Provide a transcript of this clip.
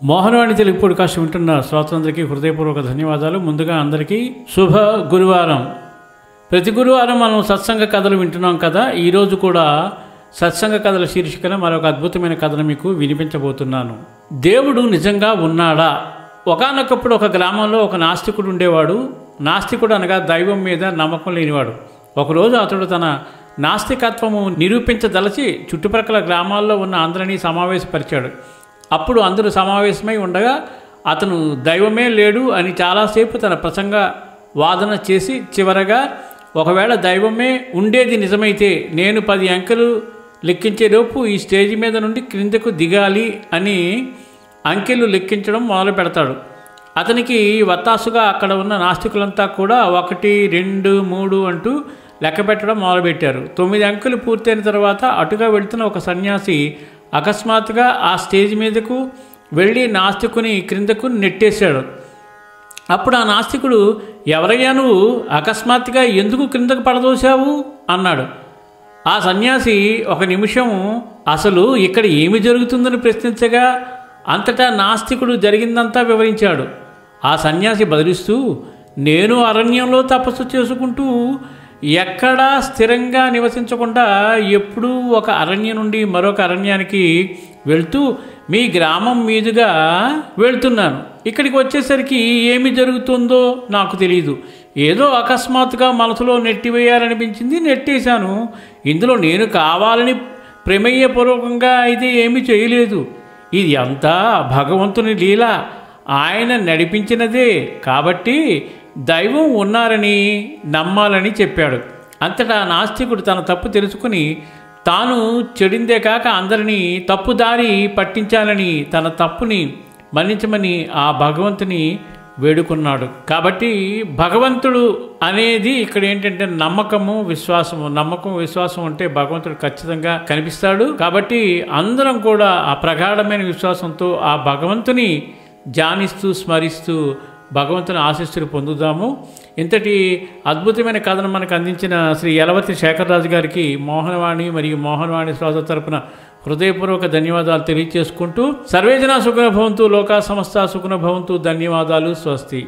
Mohanavani Telugu podcast వింటున్న శ్రోతలందరికీ హృదయపూర్వక ధన్యవాదాలు. ముందుగా అందరికీ శుభ గురువారం. ప్రతి గురువారం మనం సత్సంగ కథలు వింటున్నాం కదా. ఈరోజు కూడా సత్సంగ కథల శీర్షికన మరొక అద్భుతమైన కథను మీకు వినిపించబోతున్నాను. దేవుడు నిజంగా ఉన్నాడా? ఒకానొకప్పుడు ఒక గ్రామంలో ఒక నాస్తికుడు ఉండేవాడు. నాస్తికుడు అనగా దైవం మీద నమ్మకం లేనివాడు. ఒకరోజు అతడు తన నాస్తికత్వము నిరూపించదలచి చుట్టుప్రక్కల గ్రామాల్లో ఉన్న అందరినీ సమావేశపరిచాడు. అప్పుడు అందరూ సమావేశమై ఉండగా అతను దైవమే లేడు అని చాలాసేపు తన ప్రసంగ వాదన చేసి చివరగా, ఒకవేళ దైవమే ఉండేది నిజమైతే నేను 10 అంకెలు లెక్కించేలోపు ఈ స్టేజి మీద నుండి క్రిందకు దిగాలి అని అంకెలు లెక్కించడం మొదలు పెడతాడు. అతనికి వత్తాసుగా అక్కడ ఉన్న నాస్తికులంతా కూడా 1, 2, 3 అంటూ లెక్క పెట్టడం మొదలుపెట్టారు. 9 అంకెలు పూర్తయిన తర్వాత అటుగా వెళుతున్న ఒక సన్యాసి అకస్మాత్తుగా ఆ స్టేజ్ మీదకు వెళ్ళి నాస్తికుని క్రిందకు నెట్టేశాడు. అప్పుడు ఆ నాస్తికుడు, ఎవరయ్యా నువ్వు? అకస్మాత్తుగా ఎందుకు క్రిందకు పడదోశావు అన్నాడు. ఆ సన్యాసి ఒక నిమిషం అసలు ఇక్కడ ఏమి జరుగుతుందని ప్రశ్నించగా అంతటా నాస్తికుడు జరిగిందంతా వివరించాడు. ఆ సన్యాసి బదిలిస్తూ, నేను అరణ్యంలో తపస్సు చేసుకుంటూ ఎక్కడా స్థిరంగా నివసించకుండా ఎప్పుడూ ఒక అరణ్యం నుండి మరొక అరణ్యానికి వెళ్తూ మీ గ్రామం మీదుగా వెళ్తున్నాను. ఇక్కడికి వచ్చేసరికి ఏమి జరుగుతుందో నాకు తెలియదు. ఏదో అకస్మాత్తుగా మనసులో నెట్టివేయాలనిపించింది, నెట్టేశాను. ఇందులో నేను కావాలని ప్రమేయపూర్వకంగా అయితే ఏమీ చేయలేదు. ఇది అంతా భగవంతుని లీల, ఆయన నడిపించినదే. కాబట్టి దైవం ఉన్నారని నమ్మాలని చెప్పాడు. అంతటా నాస్తికుడు తన తప్పు తెలుసుకుని తాను చెడిందే కాక అందరినీ తప్పుదారి పట్టించాలని తన తప్పుని మన్నించమని ఆ భగవంతుని వేడుకున్నాడు. కాబట్టి భగవంతుడు అనేది ఇక్కడ ఏంటంటే నమ్మకము, విశ్వాసము. నమ్మకం, విశ్వాసం అంటే భగవంతుడు ఖచ్చితంగా కనిపిస్తాడు. కాబట్టి అందరం కూడా ఆ ప్రగాఢమైన విశ్వాసంతో ఆ భగవంతుని ధ్యానిస్తూ స్మరిస్తూ భగవంతుని ఆశీస్సులు పొందుదాము. ఇంతటి అద్భుతమైన కథను మనకు అందించిన శ్రీ యలవతి శేఖరరాజు గారికి మోహనవాణి మరియు మోహనవాణి శ్రోత తరపున హృదయపూర్వక ధన్యవాదాలు తెలియజేసుకుంటూ, సర్వేజన సుఖినో భవంతు, లోకా సమస్త సుఖినో భవంతు. ధన్యవాదాలు. స్వస్తి.